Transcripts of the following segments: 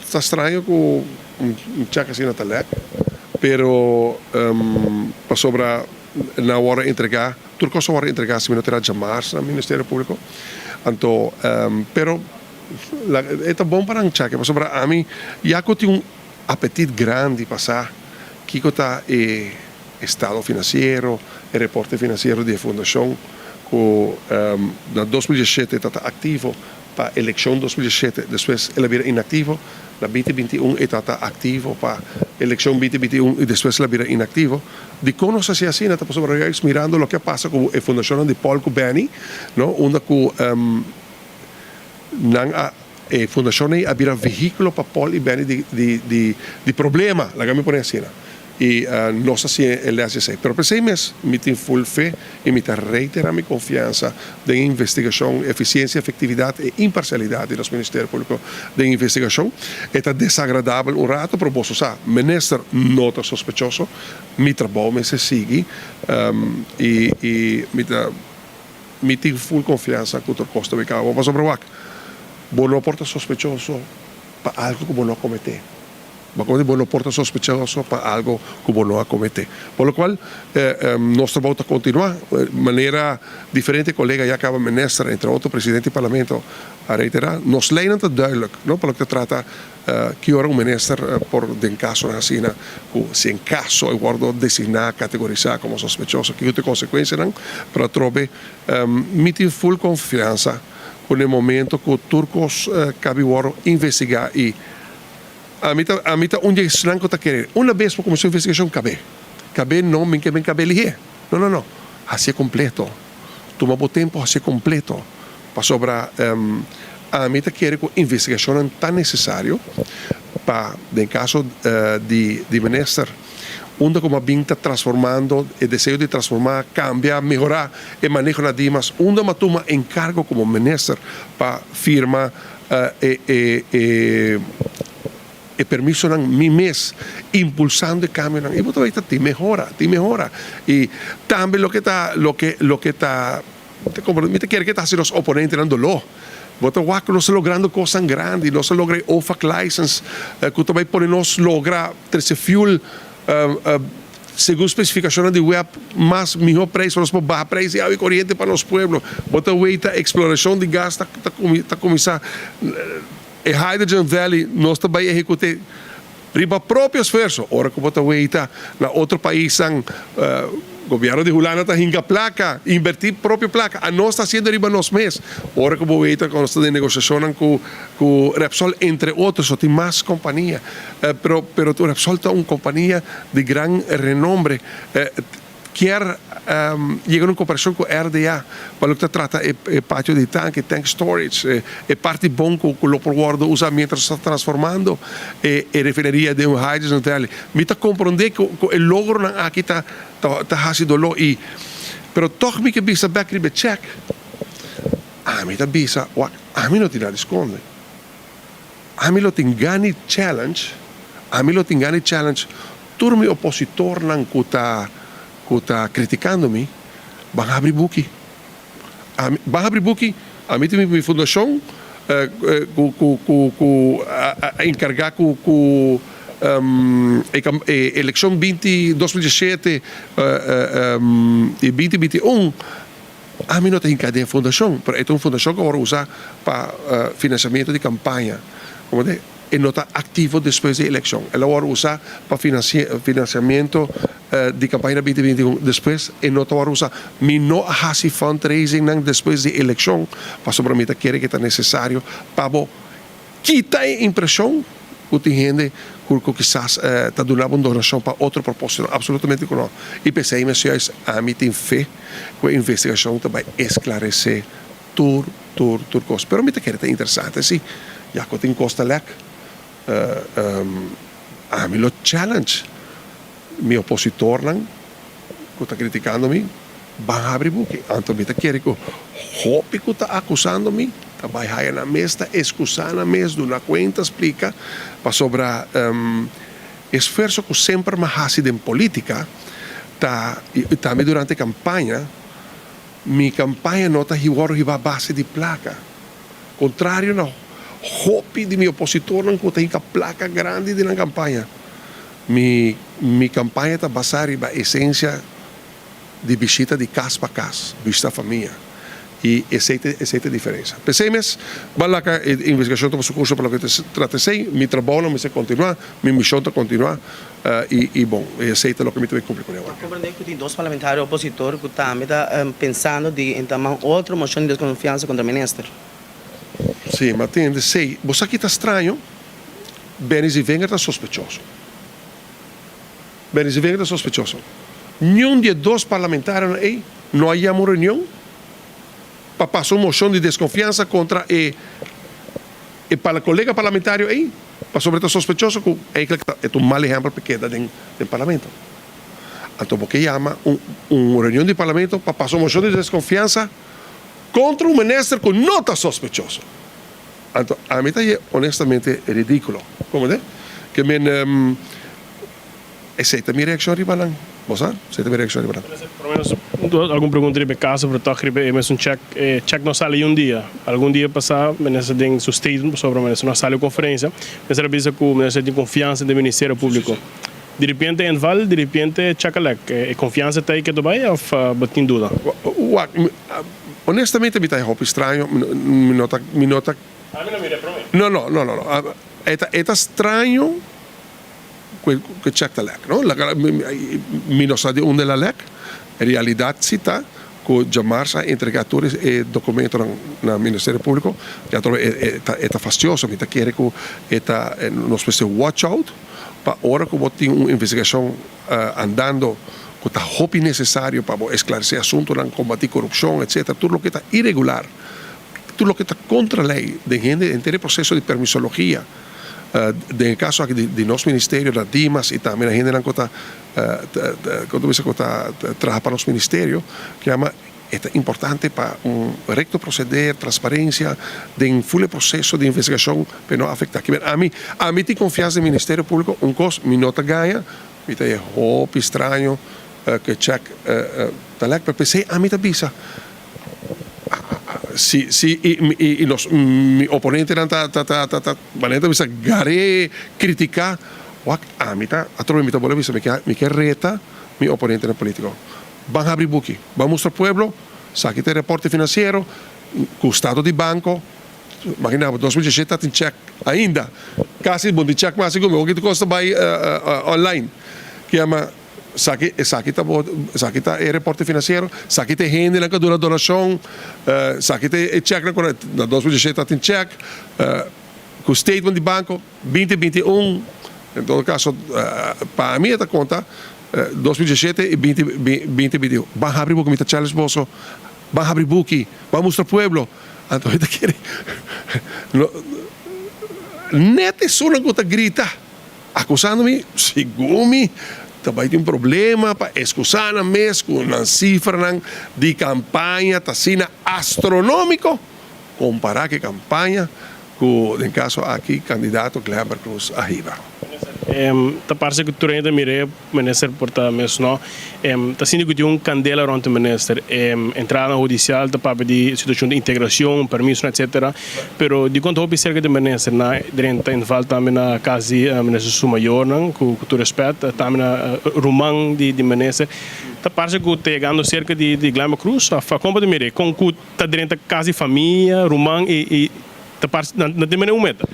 está estranho que um cheque assim na talek, pero para sobra na hora entregar, tudo que hora entregar se minutos de março no Ministério Público, então, pero é bom para um cheque, para sobra a mim, já que tem apetite grande passar, que está estado financeiro, o reporte financeiro da fundação, que na 2017 está ativo para a eleição 2017, depois ele vira inativo, na 2021 está ativo para a eleição 2021 e depois ele vira inativo. De como se assim, está sobre mirando o que passa com a fundação de Paul Kubani, não, onde a fundação vira veículo para Paul e Benny de problema, lá que me põe assim. E não sei se ele hace isso. Pero para 6 meses, me tenho full fé e me reitera minha confiança da investigação, eficiência, efetividade e imparcialidade dos Ministérios Públicos de investigação. É desagradável rato, pero posso usar. Ministro não está sospechoso, meu trabalho me segue e me tenho full confiança que o custo de cabo. Mas sobre o bom não porta sospechoso para algo que bom não cometer. Bom não porta sospechoso para algo que bom não cometer. Por lo qual, nosso trabalho continua de maneira diferente. Colega já acaba ministra, entre outros, presidente do parlamento, a reiterar. Nos leem muito duidelijk, não? Para o que trata que ora ministro por den caso assim, se em caso eu guardo designar, categorizar como sospechoso, que tem consequências, para trobe, me tem full confiança no momento que os turcos cabe investigar e a mim onde é estranho está querendo. Uma vez que começou a investigação, cabe não, me cabe ali. Não. Assim é completo. Toma o tempo, assim é completo. Para sobrar, a mim está querendo que a investigação é tão necessária para, em caso de ministro, onde como a BIM está transformando, o desejo de transformar, cambiar, melhorar o manejo das dimas, onde uma toma encargo como ministro para firma e permisso não mi mês impulsando o cambio não e você vai te melhora e também o que está te compromete quer que está se os oponentes não lo você vai não se logrando coisas grandes não se logra OFAC license que também pode nos logra ter fuel segundo especificações de web mais melhor preço nós podemos baixar preço e água corrente para os pueblos você vai a exploração de gás está começar e Hydrogen Valley nós também executamos riba próprio esforço. Ora que você vai na outro país, o governo de Hulana está hinga placa, invertir própria placa. A nós está sendo riba nos meses. Ora que você vai quando está de negociação com Repsol, entre outros, tem mais companhia. Pero o Repsol é uma companhia de grande renome. Quer chegar em comparação com a RDA, para o que trata o pátio de tanque storage, a parte bom que o Loporguardo usa mientras está transformando, e refineria de hydrogen valley. Me está compreender que o logro aqui está fazendo lo e, pero toch me que bisa back de check. A mim está bisa, a mim não tem nada esconde. A mim não tem gani challenge, todo meu opositor não está criticando-me, vão abrir book. A mim tem minha fundação, encargar com a eleição 2017 e 2021, a mim não tem cadeia fundação, mas é uma fundação que agora usa para financiamento de campanha. Como de e não está ativo depois da eleição. Ela agora usa para financiamento de campanha 2021 depois e não está agora usa. Me não faz fundraising depois da eleição, para sobremeta quer que está necessário para quitar a impressão que tem gente que quizás está dando uma donação para outro propósito. Absolutamente não. E pensei, mas a mim tem fé que a investigação vai esclarecer tudo coisa. Pero me quer é interessante, sim. Já que tem costa lec. A mim lo challenge meu opositor que está criticando-me vai abrir book então me está querendo que o que está acusando-me está vai na mesa está excusando na mesa de uma conta explica para sobre esforço que sempre me faz em política também durante a campanha minha campanha não está igual a base de placa contrário não hopi de mi opositor não tem a placa grande de na campanha. Mi campanha está baseada na essência de visita de casa para casa, visita a família. E essa é a diferença. Pensemos, vai lá que a investigação toma seu curso para o que tratei, meu trabalho vai continuar, minha missão está continuar, bom, essa é o que me tem que cumprir com ela. Compreendo que tem dois parlamentares opositores que estão pensando em tomar outra moção de desconfiança contra o ministro. Sim, mas entende, sei, você aqui está estranho, Benes e Wenger está sospechoso. Benes e Wenger está sospechoso. Nenhum de dois parlamentares aí, não há uma reunião para passar uma moção de desconfiança contra para o colega parlamentar aí, para sobre o sospechoso que é um mau exemplo que queda do parlamento. Então, porque chama uma reunião de parlamento para passar uma moção de desconfiança contra um ministro que não está sospechoso. Então, a mim é honestamente ridículo. Como é? Que aceita minha reação arriba lá. Você aceita minha reação arriba lá. Por lo menos, alguma pergunta de caso para tocar mas um check não sai dia. Algum dia passar, mas tem sustento sobre mas não sai a conferência, mas era bisa que mas tem confiança do Ministério Público. De repente em Val, de repente check a confiança está aí que tu vai ou batem dúvida. Honestamente me está um pouco estranho, me nota. A mim não me reprome. Não. É estranho que check the LEC, não? Me não sabe onde é a LEC. A realidade está que chamarse a entregadores e documentos no Ministério Público, já é fastidioso, me quer que é uma espécie de watch out para a hora que você tem uma investigação andando que está muito necessário para esclarecer assuntos, combater corrupção, etc. Tudo o que está irregular, tudo o que está contra a lei, de gente em todo o processo de permisologia. No caso aqui de nosso ministério, da DIMAS e também a gente que está trabalhando para os ministérios, que é importante para recto proceder, transparência, de full processo de investigação para não afetar. A mim tem confiança no Ministério Público, coisa me nota ganha, me é muito estranho que check talek, para pensar, a mim está bisa. Mi oponente valente bisa gare criticar a mim a trovo mi tabole bisa me quer reta mi oponente no político van abrir buki van mostrar pueblo saque te reporte financeiro com o estado de banco imaginava 2017 está em check ainda quase bom de check mas como o que custa vai online que ama Saki está é reporte financeiro, saki te rende na cadura donação, saki te check na 2017 está em check, com o statement de banco 2021, em todo caso, para mim esta conta 2017 e 2021. Van abrir buki, me Charles Bosso, van abrir buki, van mostrar pueblo, então ele quer, nete só na gota grita, acusando-me, segundo-me. Também tem problema para excusar na mês com uma cifra de campanha está sendo astronômico comparar que campanha com, em caso aqui, candidato Kleber Cruz arriba. Tá parece que tu ainda mirei minister porta mesmo não tá sendo que tem candela rond o minister entrar na judicial tá para de situação de integração permisso etc pero de quanto houve cerca de minister na dentro em falta na casa minister Sumayor não que tu respeita também na rumang de minister tá parece que tá chegando cerca de Glama Cruz a como de mirei com que tá dentro casa família rumang e tá parece não tem nenhuma meta.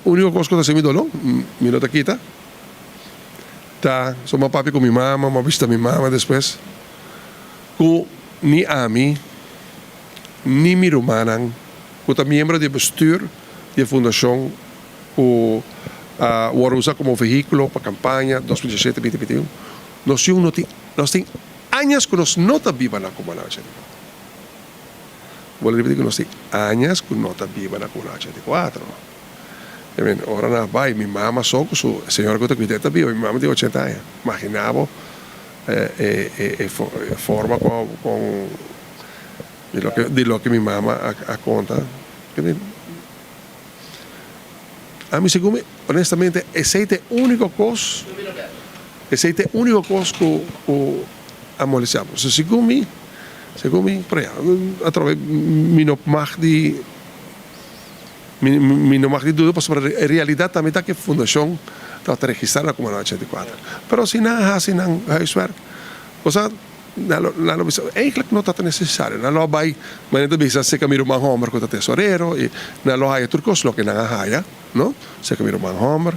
O único coisa que está sendo não, me nota aqui, tá? Sou meu papi com minha mama, uma vista minha mama depois. Com ni a mim, ni mi rumanan, com o membro de bestuur da fundação, o usa como veículo para campanha 2017-2021. Nós temos anos que nós não estamos vivos na comunidade. Vou repetir que nós temos anos que não estamos vivos na comunidade 4. Ora na vai, minha mama só com su senhora que está cuidando viva, minha mama tem 80 anos. Imaginava forma com de lo que minha mama a conta. A mim segundo, honestamente, esse é o único coisa. Esse é o único coisa que amoleciamo. Se segundo mim, Según mi, por allá, a través, mi no mag duda, pues sobre la realidad también está que fundación está registrada como la 84. Pero si nada hace en huiswerk, o sea, eigenlijk no está necesario. Nalo bay, manito bisa se camiro man homer con tesorero y nalo haya turcos lo que nada haya, ¿no? Se camiro man homer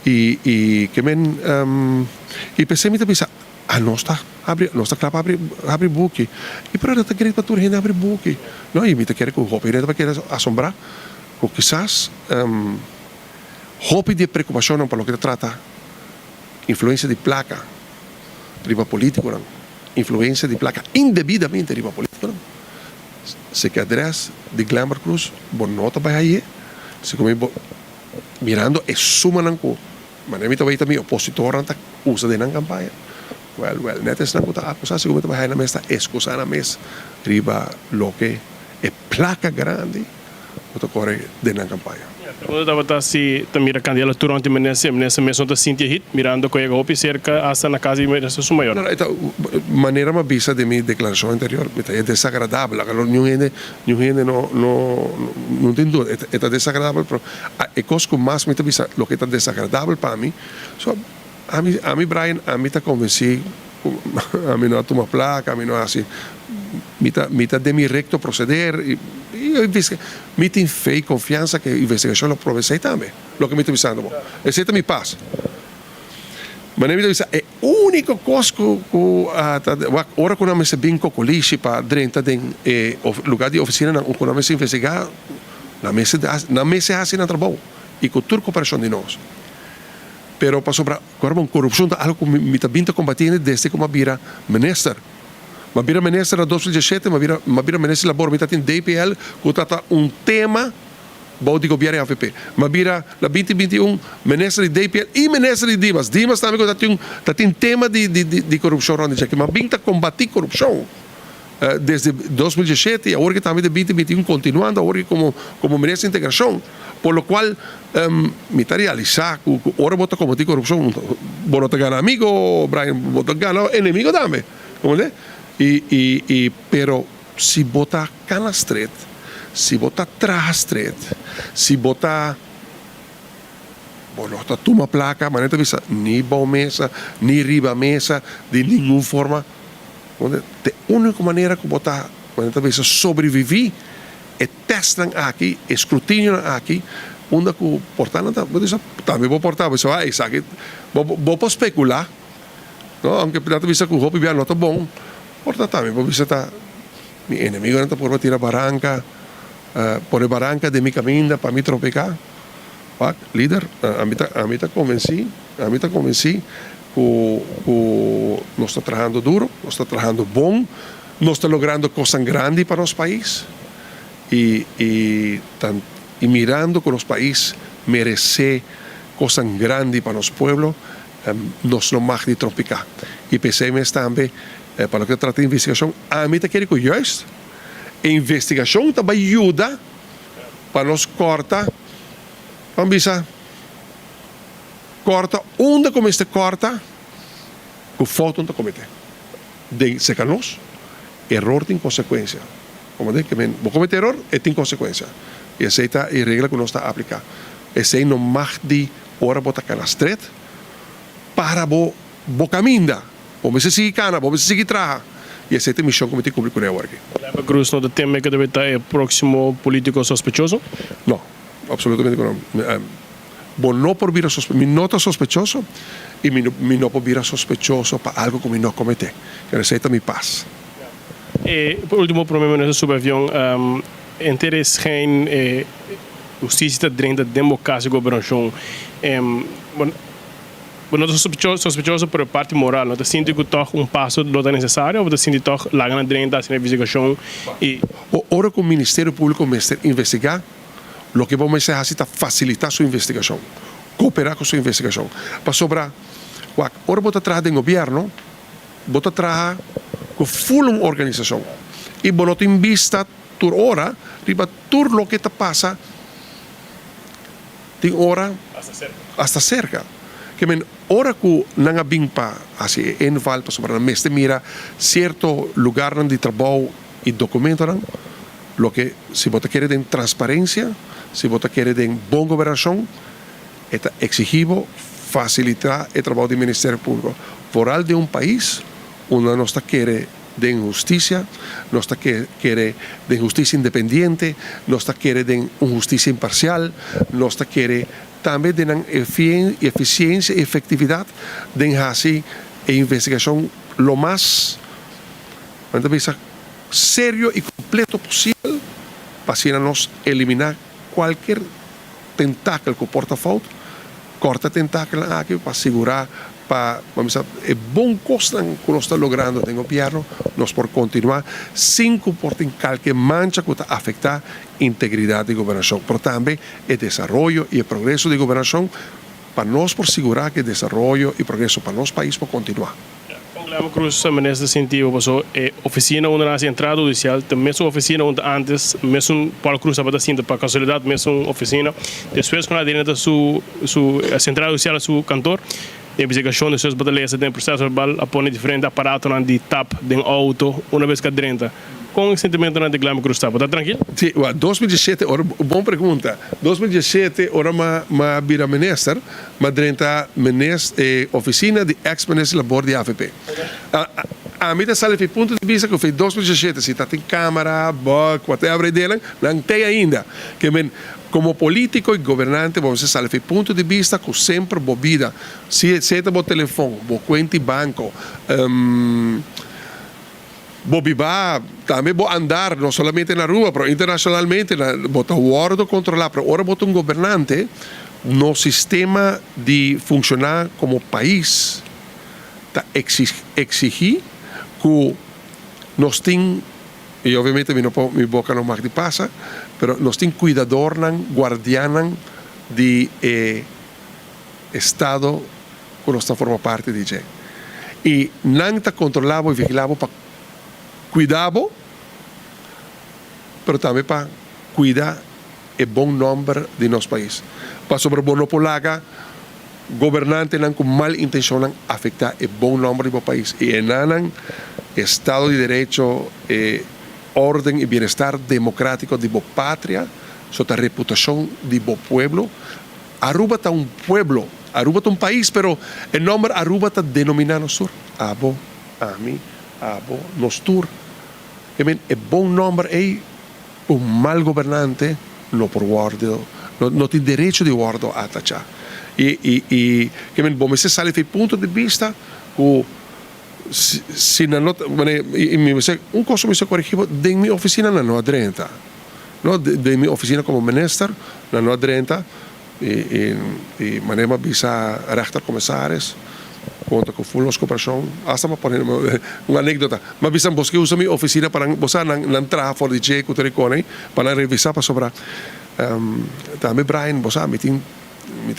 y que men y pensé mi te bisa não está claro abrir buque e para esta querer para tu gente abrir buque não e me te quer que o hopi para querer assombrar o quizás hopi de preocupação para o que te trata influência de placa riba político não influência de placa indevidamente riba político não se que adres de Glamour Cruz bon nota vai aí se como mirando é suma não co mas me também também opositor não usa de na campanha well, net is na kuta akusasi kung ito bahay na mesa, eskusa na mes, riba loke, e placa grande, ito kore din ang kampanya. Quando estava se mira candidatura durante nessa mesma da Cintia Hit, mirando com o hopi cerca hasta na casa e merece su maior. Não, esta maneira ma vista de minha declaração anterior, é desagradável, agora não tem dúvida, é desagradável, pero é coisa que mais me vista, lo que é desagradável para mim, so, a mí Brian, a mí te convencí, a mí no toma placa, a mí no así, mitad de mi recto proceder, y me tenho fe y confianza que la investigación lo provee también, lo que me está avisando. Ese es mi paz. Mas me dice, é único cosa que ahora quando me se bem com colícia para dentro de lugar de oficina, quando me se investigar, na mesa assim na trabalho e com toda cooperação de nós. Pero para sobre corrupção é algo que me está vindo combatendo desde que eu vira minister. Eu vira minister em 2017, eu vira minister de labor, me está tendo DPL, que trata tema bom de governo AFP. Eu vira na 2021 minister de DPL e minister de Dimas. Dimas também está tendo tema de corrupção onde já que eu vim combater corrupção. Desde 2017 e agora que também de 2021 continuando agora como ministro de integração. Por lo cual, me está realizando, ahora vota combatir corrupción, vos no te gana amigo, Brian, vos te gana enemigo también, ¿cómo es? Pero si vota cana street, si vota traja street, si vota, bueno, hasta toma placa, maneta visa, ni bajo mesa, ni riba mesa, de ninguna forma, de única manera que vota, maneta visa, sobrevivir, e testam aqui, escrutinam aqui, onde o portal também vou portar, você vai, isso aqui, vou especular, não? Aunque pela vista que o hopi não está bom, porta também, vou visitar, meu inimigo não está por tirar barranca, por a barranca de minha caminha para me tropecar, líder, a mim está convenci que nós está trabalhando duro, nós está trabalhando bom, nós está logrando coisas grandes para nosso país. Y mirando con los países merece cosas grandes para los pueblos, nos lo más de tropical. Y PCMS también, para lo que trata de investigación, a mí te quiero que juist, investigación también ayuda para nos corta, vamos a corta, onde como este corta, que falta onde comete. De secanos, error tem consequência. Como digo, que vou cometer erro, tem consequência. E aceita a regra que não está aplicada. Esse aí não mais de hora botar canastret para bo caminha. Vamos seguir cana, vamos seguir traja. E essa é a missão que eu tenho que cumprir com aqui. Lembra Cruz não tem que deve estar próximo político sospechoso? Não, absolutamente não. Bom, não por vir sospechoso, me nota sospechoso e me não por vir sospechoso para algo que me não cometer. Que aceita minha paz. Por último, problema nesse subavião, interesse em justiça dentro da democracia e governação. Não é sospechoso por parte moral, não é sinto que toca passo não é necessário, ou é sinto que toca lá dentro da investigação. Ora que o Ministério Público investigar, o que vamos fazer é facilitar sua investigação, cooperar com sua investigação. Para sobrar, ora você trabalha em governo, você trabalha com full organização. E você tem vista por hora, riba tudo o que te passa, tem hora hasta cerca. que men ora que nanga bingpa assim en falta sobre meste mira cierto lugar de trabalho e documento lo que si vos quiere de transparencia, si vos quiere de buena gobernación, está exigido facilitar el trabajo del Ministerio Público. Foral de un país, uno no está quiere de injusticia, no está quiere de justicia independiente, no está quiere de justicia imparcial, no está quiere también de eficiencia y efectividad de hacer investigación lo más serio y completo posible para nos eliminar cualquier tentáculo que porta falta, corta tentáculo aquí para asegurar para el buen costo que nos está logrando en el gobierno, nos por continuar sin comportar cualquier mancha que afecta la integridad de la gobernación, pero también el desarrollo y el progreso de la gobernación para nos por asegurar que el desarrollo y progreso para nuestro país por continuar. Glama Cruz, nesse sentido, passou oficina onde na central judicial, tem mesmo oficina onde antes, mesmo Paulo Cruz estava assim, para casualidade, mesmo oficina. Depois, quando dentro da a central judicial, seu cantor, a investigação de suas batalhas, tem processo verbal, apone diferente aparato de tap, de auto, uma vez que dentro. Com o sentimento de Glama Cruz, está tranquilo? Sim, 2017, boa pergunta. 2017, ora ma vira minister, ma dentro oficina de ex-ministro labor de AFP. A mim está sale ponto de vista que foi 2017, se está em câmara, whatever dele, não tem ainda. Que como político e governante, vamos dizer, sale ponto de vista que sempre boa vida, se tem bom telefone, boa conta banco, vou vivar, também vou andar, não somente na rua, mas internacionalmente, vou estar guardo controlar. Mas agora vou ter governante no sistema de funcionar como país, exigir que nós temos, e obviamente minha boca não mais de passa, mas nós temos cuidador, guardiã de Estado que nós forma parte de ele. E não está controlado e vigilado para cuidado, pero também para cuidar o bom nome de nosso país. Para sobre o polaga, governante com mal intenção afetar o bom nome do país. E enanan Estado de Direito, ordem e bem-estar democrático de boa pátria, sobre a reputação de bom pueblo. Aruba está pueblo, Aruba está país, pero o nome Aruba está denominado sur. Abo, ami, abo, nos tur. É bom nome aí, mal governante, não por guardo, não tem direito de guardo a tachar. E bom, você sai do ponto de vista que se na nota, coisa me corrigivo, de minha oficina não adrenta, não de minha oficina como minister não adrenta e maneira bisa rechtercommissaris. Conta com full cooperação. Hasta para poner uma anedota. Mas bisa que usa minha oficina para você não entrar fora de jeito que recone para revisar para sobrar. Também Brian, você me tem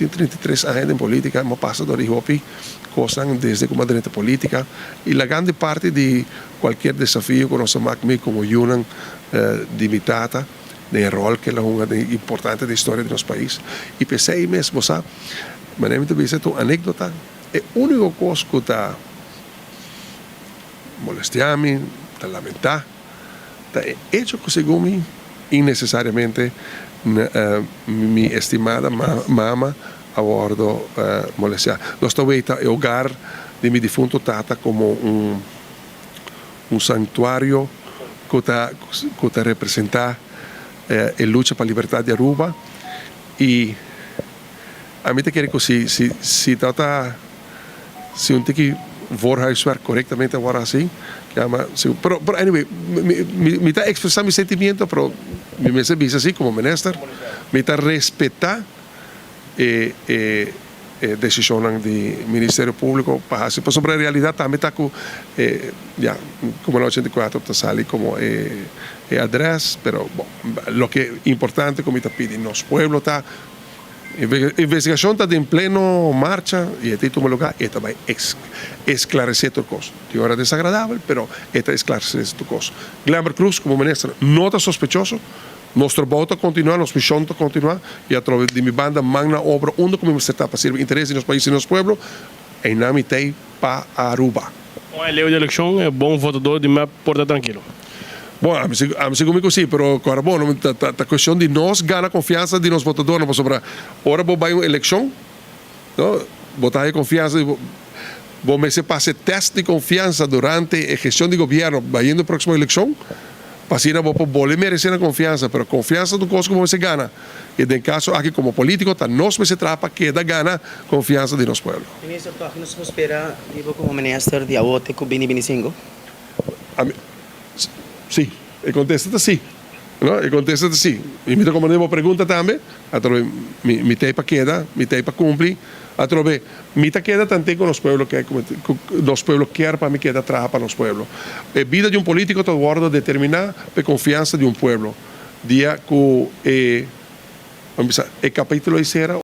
33 anos em política, mas passa do Rihopi, coisas desde como dirigente política e a grande parte de qualquer desafio que nós temos como Yunan limitada de rol que é uma importante da história do nosso país. E pensei mesmo, você, mas me diz uma anedota. É a única coisa que está molestando, está lamentando, está hecho que segundo innecessariamente minha estimada mama a bordo molestar. Nós estamos o hogar de meu defunto tata como santuário que representa a luta para a liberdade de Aruba e a mim te quero que se trata se um tem que voorhuiswerk corretamente agora assim, pero anyway, me está expressando meu sentimento, pero me dice assim como minister, me está respeitar decisão do Ministério Público para assim, por sobre a realidade também está com como na 84 está sali como adresse, pero bom, lo que é importante como está pedindo nosso pueblo está a investigação está em pleno marcha e este toma lugar e também esclarecer tudo coisa. De hora desagradável, pero esta esclarecer tudo coisa. Glama Cruz como ministro não está sospechoso, Nostro voto continua, nos missão continua, e através de minha banda, magna obra, onde como você está para servir interesse nos países e nos pueblos, em nome de para Aruba. Uma lei de eleição é bom votador de me porta tranquilo. Bom, a mim comigo sim, pero agora bom, a questão de nós ganhar confiança de nos votadores, não sobre ora vou vai uma eleição, não, botar confiança, vou me se passe teste de confiança durante a gestão de governo, vai indo a próxima eleição, pasina vou poder merecer a confiança, pero confiança do coisa como se gana. E em caso aqui como político, tá nós me se trapa que da gana confiança de nosso povo. Ministro, tu aqui nos espera, digo, como ministro de Aote, com 2025? Sim, e contesta sim. Não? E contesta sim. E me como uma pergunta também, através me tem para queda, me tem para cumprir, através me tem queda também com os pueblos que os pueblos quer para me queda atrás para os pueblos. A vida de político todo guarda determinar a confiança de pueblo. Dia que vamos dizer, o capítulo será